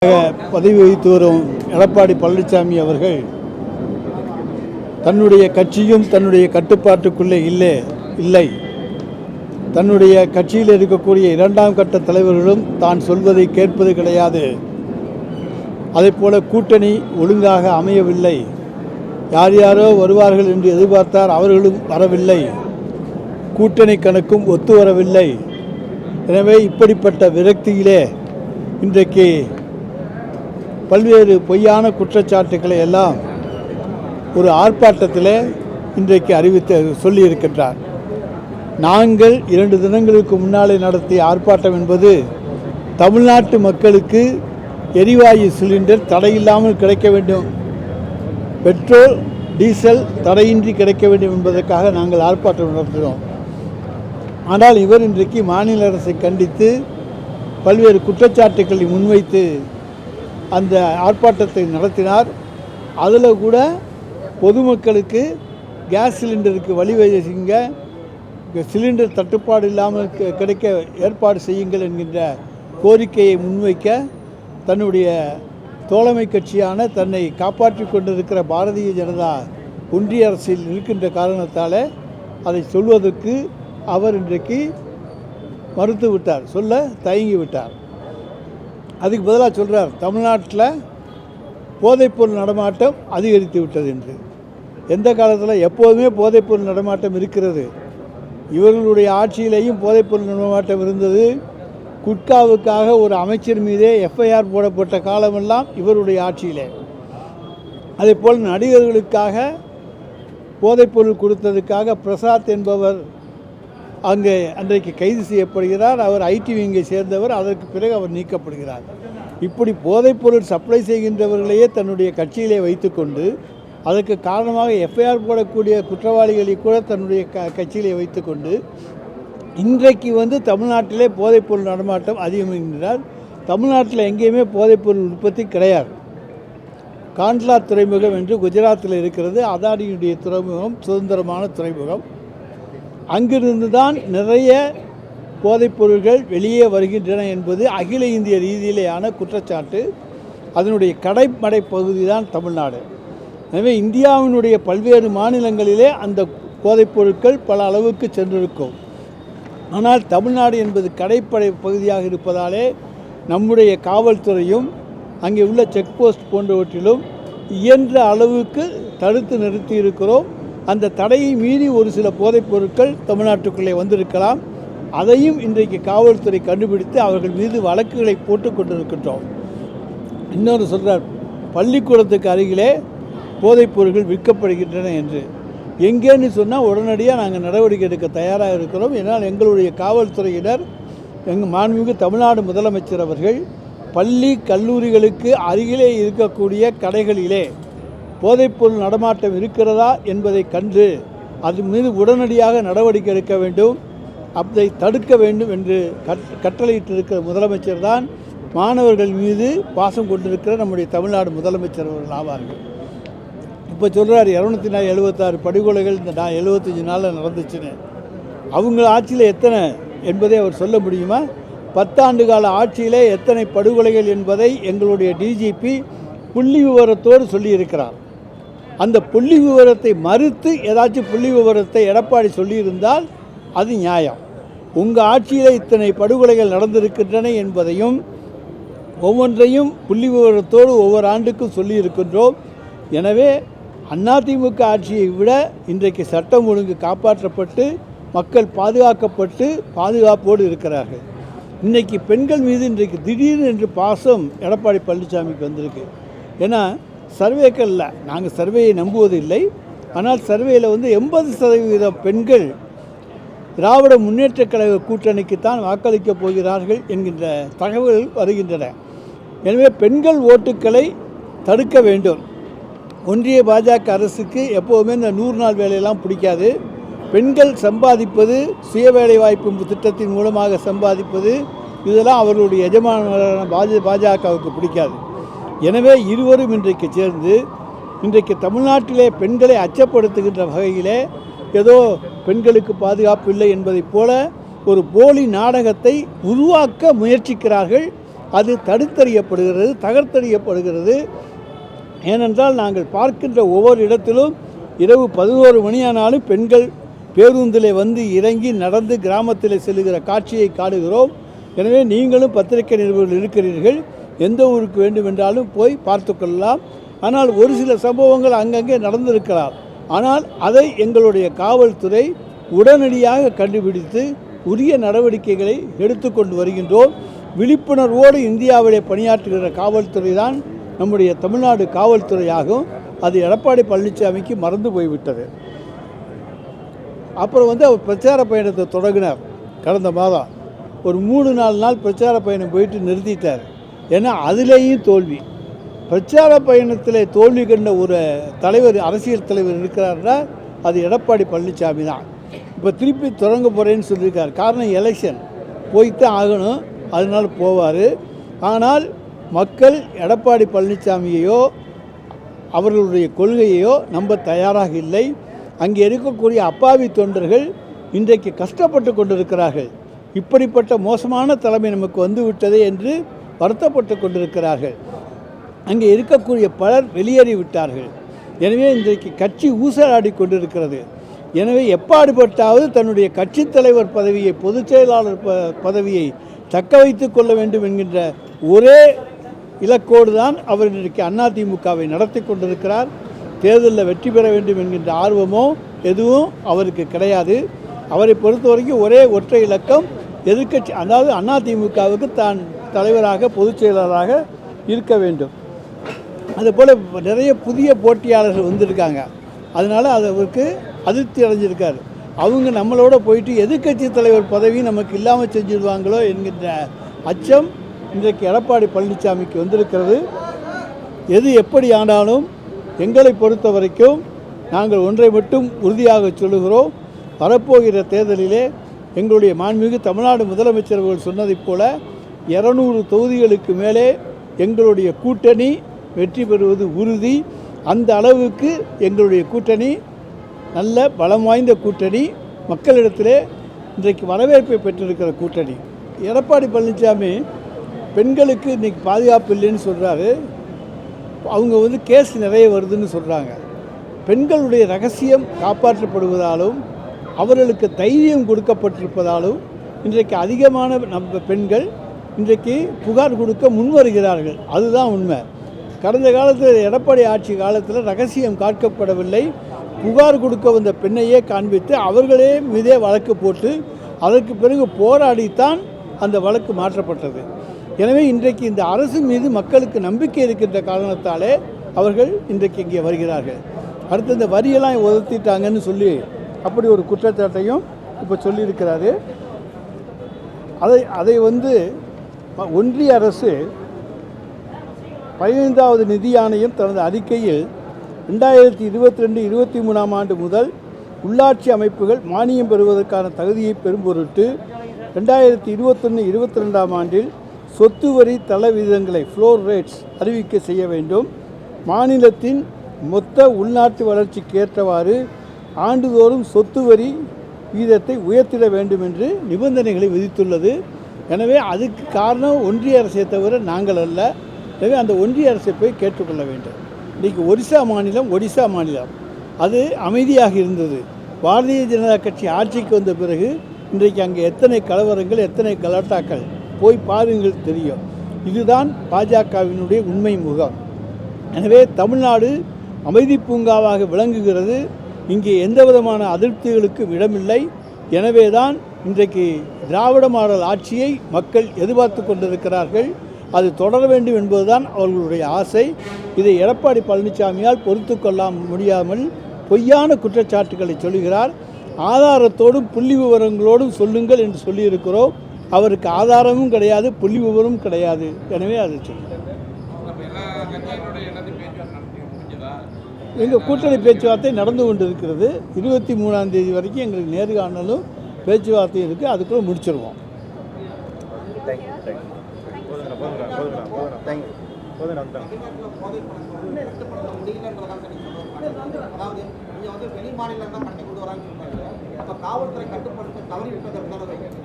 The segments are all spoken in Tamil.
பதவி வகித்து வரும் எடப்பாடி பழனிசாமி அவர்கள் தன்னுடைய கட்சியும் தன்னுடைய கட்டுப்பாட்டுக்குள்ளே இல்லை. தன்னுடைய கட்சியில் இருக்கக்கூடிய இரண்டாம் கட்ட தலைவர்களும் தான் சொல்வதை கேட்பது கிடையாது. அதேபோல கூட்டணி ஒழுங்காக அமையவில்லை. யார் யாரோ வருவார்கள் என்று எதிர்பார்த்தார், அவர்களும் வரவில்லை. கூட்டணி கணக்கும் ஒத்து வரவில்லை. எனவே இப்படிப்பட்ட விரக்தியிலே இன்றைக்கு பல்வேறு பொய்யான குற்றச்சாட்டுக்களை எல்லாம் ஒரு ஆர்ப்பாட்டத்தில் இன்றைக்கு சொல்லியிருக்கின்றார். நாங்கள் 2 தினங்களுக்கு முன்னாலே நடத்திய ஆர்ப்பாட்டம் என்பது தமிழ்நாட்டு மக்களுக்கு எரிவாயு சிலிண்டர் தடையில்லாமல் கிடைக்க வேண்டும், பெட்ரோல் டீசல் தடையின்றி கிடைக்க வேண்டும் என்பதற்காக நாங்கள் ஆர்ப்பாட்டம் நடத்தினோம். ஆனால் இவர் இன்றைக்கு மாநில அரசை கண்டித்து பல்வேறு குற்றச்சாட்டுக்களை முன்வைத்து அந்த ஆர்ப்பாட்டத்தை நடத்தினார். அதில் கூட பொதுமக்களுக்கு கேஸ் சிலிண்டருக்கு வழிவகைங்க, சிலிண்டர் தட்டுப்பாடு இல்லாமல் கிடைக்க ஏற்பாடு செய்யுங்கள் என்கின்ற கோரிக்கையை முன்வைக்க தன்னுடைய தோழமை கட்சியான தன்னை காப்பாற்றி கொண்டிருக்கிற பாரதிய ஜனதா ஒன்றிய அரசில் இருக்கின்ற காரணத்தால் அதை சொல்வதற்கு அவர் இன்றைக்கு மறுத்துவிட்டார், சொல்ல தயங்கிவிட்டார். அதுக்கு பதிலாக சொல்கிறார், தமிழ்நாட்டில் போதைப்பொருள் நடமாட்டம் அதிகரித்து விட்டது என்று. எந்த காலத்தில்? எப்போதுமே போதைப்பொருள் நடமாட்டம் இருக்கிறது. இவர்களுடைய ஆட்சியிலேயும் போதைப்பொருள் நடமாட்டம் இருந்தது. குட்காவுக்காக ஒரு அமைச்சர் மீதே எஃப்ஐஆர் போடப்பட்ட காலமெல்லாம் இவருடைய ஆட்சியிலே. அதேபோல் நடிகர்களுக்காக போதைப்பொருள் கொடுத்ததுக்காக பிரசாத் என்பவர் அங்கே அன்றைக்கு கைது செய்யப்படுகிறார். அவர் ஐடி விங்கை சேர்ந்தவர். அதற்கு பிறகு அவர் நீக்கப்படுகிறார். இப்படி போதைப்பொருள் சப்ளை செய்கின்றவர்களையே தன்னுடைய கட்சியிலே வைத்துக்கொண்டு அதற்கு காரணமாக எஃப்ஐஆர் போடக்கூடிய குற்றவாளிகளை கூட தன்னுடைய கட்சியிலே வைத்துக்கொண்டு இன்றைக்கு தமிழ்நாட்டிலே போதைப்பொருள் நடமாட்டம் அதிகமாகின்றார். தமிழ்நாட்டில் எங்கேயுமே போதைப்பொருள் உற்பத்தி கிடையாது. காண்ட்லா துறைமுகம் என்று குஜராத்தில் இருக்கிறது. அதானியுடைய துறைமுகம் சுதந்திரமான துறைமுகம். அங்கிருந்து தான் நிறைய போதைப்பொருள்கள் வெளியே வருகின்றன என்பது அகில இந்திய ரீதியிலேயான குற்றச்சாட்டு. அதனுடைய கடைமடை பகுதி தான் தமிழ்நாடு. எனவே இந்தியாவினுடைய பல்வேறு மாநிலங்களிலே அந்த போதைப்பொருட்கள் பல அளவுக்கு சென்றிருக்கும். ஆனால் தமிழ்நாடு என்பது கடைப்படை பகுதியாக இருப்பதாலே நம்முடைய காவல்துறையும் அங்கே உள்ள செக் போஸ்ட் போன்றவற்றிலும் இயன்ற அளவுக்கு தடுத்து நிறுத்தி இருக்கிறோம். அந்த தடையை மீறி ஒரு சில போதைப் பொருட்கள் தமிழ்நாட்டுக்குள்ளே வந்திருக்கலாம். அதையும் இன்றைக்கு காவல்துறை கண்டுபிடித்து அவர்கள் மீது வழக்குகளை போட்டு கொண்டிருக்கின்றோம். இன்னொரு சொல்கிறார், பள்ளிக்கூடத்துக்கு அருகிலே போதைப் பொருட்கள் விற்கப்படுகின்றன என்று. எங்கேன்னு சொன்னால் உடனடியாக நாங்கள் நடவடிக்கை எடுக்க தயாராக இருக்கிறோம். ஏன்னால் எங்களுடைய காவல்துறையினர், எங்கள் மாண்புமிகு தமிழ்நாடு முதலமைச்சர் அவர்கள் பள்ளி கல்லூரிகளுக்கு அருகிலே இருக்கக்கூடிய கடைகளிலே போதைப்பொருள் நடமாட்டம் இருக்கிறதா என்பதை கண்டு அது மீது உடனடியாக நடவடிக்கை எடுக்க வேண்டும், அதை தடுக்க வேண்டும் என்று கட்டளையிட்டிருக்கிற முதலமைச்சர் தான் மாணவர்கள் மீது பாசம் கொண்டிருக்கிற நம்முடைய தமிழ்நாடு முதலமைச்சர் அவர்கள் ஆவார்கள். இப்போ சொல்கிறார் 276 படுகொலைகள் இந்த 75 நாளில் நடந்துச்சுன்னு. அவங்க ஆட்சியில் எத்தனை என்பதை அவர் சொல்ல முடியுமா? 10 ஆண்டு கால ஆட்சியிலே எத்தனை படுகொலைகள் என்பதை எங்களுடைய டிஜிபி புள்ளி விவரத்தோடு சொல்லியிருக்கிறார். அந்த புள்ளி விவரத்தை மறுத்து ஏதாச்சும் புள்ளி விவரத்தை எடப்பாடி சொல்லியிருந்தால் அது நியாயம். உங்கள் ஆட்சியில் இத்தனை படுகொலைகள் நடந்திருக்கின்றன என்பதையும் ஒவ்வொன்றையும் புள்ளி விவரத்தோடு ஒவ்வொரு ஆண்டுக்கும் சொல்லியிருக்கின்றோம். எனவே அதிமுக ஆட்சியை விட இன்றைக்கு சட்டம் ஒழுங்கு காப்பாற்றப்பட்டு மக்கள் பாதுகாக்கப்பட்டு பாதுகாப்போடு இருக்கிறார்கள். இன்றைக்கி பெண்கள் மீது இன்றைக்கு திடீர்னு என்று பாசம் எடப்பாடி பழனிசாமிக்கு வந்திருக்கு. ஏன்னா சர்வேக்களில் நாங்கள் சர்வேயை நம்புவதில்லை. ஆனால் சர்வேயில் 80% பெண்கள் திராவிட முன்னேற்றக் கழக கூட்டணிக்குத்தான் வாக்களிக்கப் போகிறார்கள் என்கின்ற தகவல்கள் வருகின்றன. எனவே பெண்கள் ஓட்டுக்களை தடுக்க வேண்டும். ஒன்றிய பாஜக அரசுக்கு எப்போவுமே இந்த 100 நாள் வேலையெல்லாம் பிடிக்காது. பெண்கள் சம்பாதிப்பது, சுய வேலைவாய்ப்பு திட்டத்தின் மூலமாக சம்பாதிப்பது, இதெல்லாம் அவர்களுடைய எஜமானரான பாஜகவுக்கு பிடிக்காது. எனவே இருவரும் இன்றைக்கு சேர்ந்து இன்றைக்கு தமிழ்நாட்டிலே பெண்களை அச்சப்படுத்துகின்ற வகையிலே ஏதோ பெண்களுக்கு பாதுகாப்பு இல்லை என்பதைப் போல ஒரு போலி நாடகத்தை உருவாக்க முயற்சிக்கிறார்கள். அது தடுத்தறியப்படுகிறது, தகர்த்தறியப்படுகிறது. ஏனென்றால் நாங்கள் பார்க்கின்ற ஒவ்வொரு இடத்திலும் இரவு 11 மணியானாலும் பெண்கள் பேருந்தில் வந்து இறங்கி நடந்து கிராமத்தில் செல்லுகிற காட்சியை காணுகிறோம். எனவே நீங்களும் பத்திரிகை நிருபர்கள் இருக்கிறீர்கள், எந்த ஊருக்கு வேண்டுமென்றாலும் போய் பார்த்து கொள்ளலாம். ஆனால் ஒரு சில சம்பவங்கள் அங்கங்கே நடந்திருக்கலாம். ஆனால் அதை எங்களுடைய காவல்துறை உடனடியாக கண்டுபிடித்து உரிய நடவடிக்கைகளை எடுத்துக்கொண்டு வருகின்றோம். விழிப்புணர்வோடு இந்தியாவிலே பணியாற்றுகிற காவல்துறை தான் நம்முடைய தமிழ்நாடு காவல்துறையாகும். அது எடப்பாடி பழனிசாமிக்கு மறந்து போய்விட்டது. அப்புறம் அவர் பிரச்சார பயணத்தை தொடங்கினார். கடந்த மாதம் ஒரு 3-4 நாள் பிரச்சார பயணம் போயிட்டு நிறுத்திட்டார். ஏன்னா அதிலேயும் தோல்வி. பிரச்சார பயணத்தில் தோல்வி கண்ட ஒரு தலைவர், அரசியல் தலைவர் இருக்கிறார்னா அது எடப்பாடி பழனிசாமி தான். இப்போ திருப்பி தொடங்க போகிறேன்னு சொல்லியிருக்கார். காரணம் எலெக்ஷன் போய்த்தான் ஆகணும், அதனால் போவார். ஆனால் மக்கள் எடப்பாடி பழனிசாமியையோ அவர்களுடைய கொள்கையையோ நம்ப தயாராக இல்லை. அங்கே இருக்கக்கூடிய அப்பாவி தொண்டர்கள் இன்றைக்கு கஷ்டப்பட்டு கொண்டிருக்கிறார்கள். இப்படிப்பட்ட மோசமான தலைமை நமக்கு வந்து விட்டதே என்று வருத்தப்பட்டு கொண்டிருக்கிறார்கள். அங்கே இருக்கக்கூடிய பலர் வெளியேறி விட்டார்கள். எனவே இன்றைக்கு கட்சி ஊசலாடி கொண்டிருக்கிறது. எனவே எப்பாடுபட்டாவது தன்னுடைய கட்சி தலைவர் பதவியை, பொதுச் செயலாளர் பதவியை தக்க வைத்து கொள்ள வேண்டும் என்கின்ற ஒரே இலக்கோடு தான் அவர் இன்றைக்கு அதிமுகவை நடத்தி கொண்டிருக்கிறார். தேர்தலில் வெற்றி பெற வேண்டும் என்கின்ற ஆர்வமோ எதுவும் அவருக்கு கிடையாது. அவரை பொறுத்த வரைக்கும் ஒரே ஒற்றை இலக்கம் எதிர்க்கட்சி, அதாவது அதிமுகவுக்கு தான் தலைவராக, பொதுச் செயலாளராக இருக்க வேண்டும். அதுபோல் நிறைய புதிய போட்டியாளர்கள் வந்திருக்காங்க. அதனால் அவருக்கு அதிருப்தி அடைஞ்சிருக்கார். அவங்க நம்மளோட போயிட்டு எதிர்க்கட்சி தலைவர் பதவி நமக்கு இல்லாமல் செஞ்சுடுவாங்களோ என்கின்ற அச்சம் இன்றைக்கு எடப்பாடி பழனிசாமிக்கு வந்திருக்கிறது. எது எப்படி ஆனாலும் எங்களை பொறுத்த வரைக்கும் நாங்கள் ஒன்றை மட்டும் உறுதியாக சொல்லுகிறோம். வரப்போகிற தேர்தலிலே எங்களுடைய மாண்புமிகு தமிழ்நாடு முதலமைச்சர் அவர்கள் சொன்னதைப் போல 200 தொகுதிகளுக்கு மேலே எங்களுடைய கூட்டணி வெற்றி பெறுவது உறுதி. அந்த அளவுக்கு எங்களுடைய கூட்டணி நல்ல பலம் வாய்ந்த கூட்டணி, மக்களிடத்திலே இன்றைக்கு வரவேற்பை பெற்றிருக்கிற கூட்டணி. எடப்பாடி பழனிசாமி பெண்களுக்கு இன்றைக்கி பாதுகாப்பு இல்லைன்னு சொல்கிறாரு. அவங்க கேஸ் நிறைய வருதுன்னு சொல்கிறாங்க. பெண்களுடைய ரகசியம் காப்பாற்றப்படுவதாலும் அவர்களுக்கு தைரியம் கொடுக்கப்பட்டிருப்பதாலும் இன்றைக்கு அதிகமான பெண்கள் இன்றைக்கு புகார் கொடுக்க முன்வருகிறார்கள். அதுதான் உண்மை. கடந்த காலத்தில் எடப்பாடி ஆட்சி காலத்தில் ரகசியம் காக்கப்படவில்லை. புகார் கொடுக்க வந்த பெண்ணையே காண்பித்து அவர்களே மீதே வழக்கு போட்டு அதற்கு பிறகு போராடித்தான் அந்த வழக்கு மாற்றப்பட்டது. எனவே இன்றைக்கு இந்த அரசு மீது மக்களுக்கு நம்பிக்கை இருக்கின்ற காரணத்தாலே அவர்கள் இன்றைக்கு இங்கே வருகிறார்கள். அடுத்து இந்த வரியெல்லாம் உதத்திட்டாங்கன்னு சொல்லி அப்படி ஒரு குற்றச்சாட்டையும் இப்போ சொல்லியிருக்கிறாரு. அதை ஒன்றிய அரசு 15வது நிதி ஆணையம் தனது அறிக்கையில் 2022-23 ஆண்டு முதல் உள்ளாட்சி அமைப்புகள் மானியம் பெறுவதற்கான தகுதியை பெறும் பொருட்டு 2021-22 ஆண்டில் சொத்து வரி தள விகிதங்களை ஃப்ளோர் ரேட்ஸ் அறிவிக்க செய்ய வேண்டும். மாநிலத்தின் மொத்த உள்நாட்டு வளர்ச்சிக்கு ஏற்றவாறு ஆண்டுதோறும் சொத்து வரி விகிதத்தை உயர்த்திட வேண்டும் என்று நிபந்தனைகளை விதித்துள்ளது. எனவே அதுக்கு காரணம் ஒன்றிய அரசை தவிர நாங்கள் அல்ல. எனவே அந்த ஒன்றிய அரசை போய் கேட்டுக்கொள்ள வேண்டும். இன்றைக்கு ஒடிசா மாநிலம் அது அமைதியாக இருந்தது. பாரதிய ஜனதா கட்சி ஆட்சிக்கு வந்த பிறகு இன்றைக்கு அங்கே எத்தனை கலவரங்கள், எத்தனை கலாட்டாக்கள் போய் பாருங்கள் தெரியும். இதுதான் பாஜகவினுடைய உண்மை முகம். எனவே தமிழ்நாடு அமைதி பூங்காவாக விளங்குகிறது. இங்கே எந்த விதமான அதிருப்திகளுக்கும் இடமில்லை. எனவே தான் இன்றைக்கு திராவிட மாடல் ஆட்சியை மக்கள் எதிர்பார்த்து கொண்டிருக்கிறார்கள். அது தொடர வேண்டும் என்பதுதான் அவர்களுடைய ஆசை. இதை எடப்பாடி பழனிசாமியால் பொறுத்து கொள்ள முடியாமல் பொய்யான குற்றச்சாட்டுகளை சொல்லுகிறார். ஆதாரத்தோடும் புள்ளி விவரங்களோடும் சொல்லுங்கள் என்று சொல்லியிருக்கிறோம். அவருக்கு ஆதாரமும் கிடையாது, புள்ளி விவரமும் கிடையாது. எனவே அதை சொல்லுங்கள். எங்கள் கூட்டணி பேச்சுவார்த்தை நடந்து கொண்டு இருக்கிறது. 23ஆம் தேதி வரைக்கும் எங்களுக்கு நேர்காணலும் பேச்சுவார்த்தையும் இருக்குது. அதுக்குள்ளே முடிச்சிருவோம்.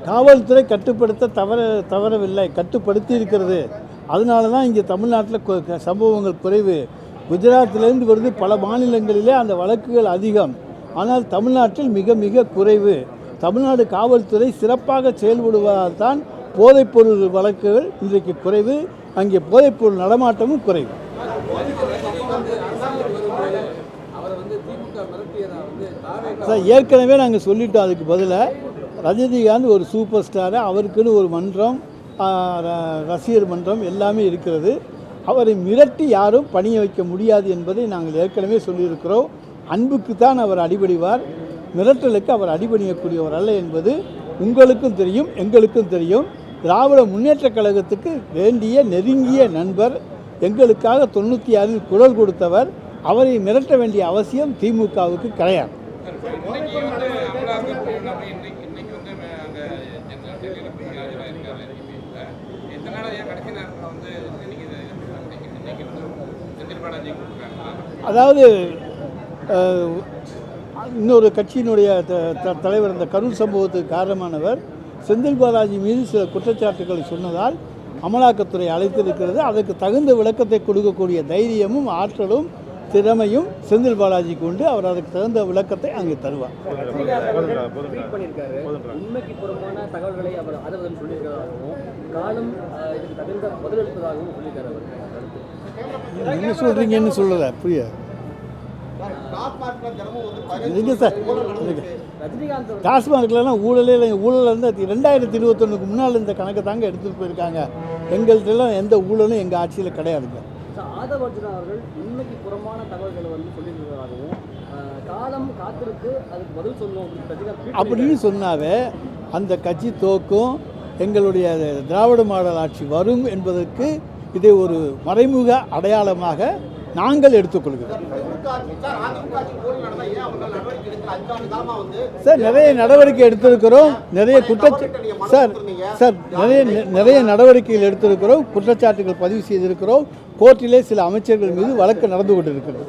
காவல்துறை கட்டுப்படுத்த தவறவில்லை, கட்டுப்படுத்தி இருக்கிறது. அதனால தான் இங்கே தமிழ்நாட்டில் சம்பவங்கள் குறைவு. குஜராத்திலேருந்து வருது, பல மாநிலங்களிலே அந்த வழக்குகள் அதிகம். ஆனால் தமிழ்நாட்டில் மிக மிக குறைவு. தமிழ்நாடு காவல்துறை சிறப்பாக செயல்படுவதால் தான் போதைப்பொருள் வழக்குகள் இன்றைக்கு குறைவு. அங்கே போதைப்பொருள் நடமாட்டமும் குறைவு. சார், ஏற்கனவே நாங்கள் சொல்லிட்டோம். அதுக்கு பதிலாக ரஜினிகாந்த் ஒரு சூப்பர் ஸ்டாரு, அவருக்குன்னு ஒரு மன்றம், ரசிகர் மன்றம் எல்லாமே இருக்கிறது. அவரை மிரட்டி யாரும் பணிய வைக்க முடியாது என்பதை நாங்கள் ஏற்கனவே சொல்லியிருக்கிறோம். அன்புக்கு தான் அவர் அடிபணிவார், மிரட்டலுக்கு அவர் அடிபணியக்கூடியவர் அல்ல என்பது உங்களுக்கும் தெரியும், எங்களுக்கும் தெரியும். திராவிட முன்னேற்றக் கழகத்துக்கு வேண்டிய நெருங்கிய நண்பர், எங்களுக்காக 96 குரல் கொடுத்தவர். அவரை மிரட்ட வேண்டிய அவசியம் திமுகவுக்கு கிடையாது. அதாவது இன்னொரு கட்சியினுடைய தலைவர் அந்த கரூர் சம்பவத்துக்கு காரணமானவர் செந்தில் பாலாஜி மீது சில குற்றச்சாட்டுகளை சொன்னதால் அமலாக்கத்துறை அழைத்திருக்கிறது. அதற்கு தகுந்த விளக்கத்தை கொடுக்கக்கூடிய தைரியமும் ஆற்றலும் திறமையும் செந்தில் பாலாஜிக்கு உண்டு. அவர் அதுக்கு தகுந்த விளக்கத்தை அங்கே தருவார். என்ன சொல்றீங்கன்னு சொல்லல, புரியாது. டாஸ்மார்க்லாம் ஊழலே இல்லை. ஊழல் வந்து 2021 முன்னால் இந்த கணக்கை தாங்க எடுத்துகிட்டு போயிருக்காங்க. எங்கள்கிட்டலாம் எந்த ஊழலும் எங்கள் ஆட்சியில் கிடையாதுங்க. ஆதவர்ஜுனா அவர்கள் உண்மைக்கு புறமான தகவல்களை வந்து சொல்லியிருக்கிறதாகவும் காலம் காத்திருக்கு அதுக்கு பதில் சொல்லணும் அப்படின்னு சொன்னாவே அந்த கட்சி தோக்கும், எங்களுடைய திராவிட மாடல் ஆட்சி வரும் என்பதற்கு இதை ஒரு மறைமுக அடையாளமாக நாங்கள் எடுத்துக்கொள்கிறோம். சார், நிறைய நடவடிக்கை எடுத்திருக்கிறோம். நிறைய நிறைய நடவடிக்கைகள் எடுத்திருக்கிறோம். குற்றச்சாட்டுகள் பதிவு செய்திருக்கிறோம். கோர்ட்டிலே சில அமைச்சர்கள் மீது வழக்கு நடந்து கொண்டிருக்கிறது.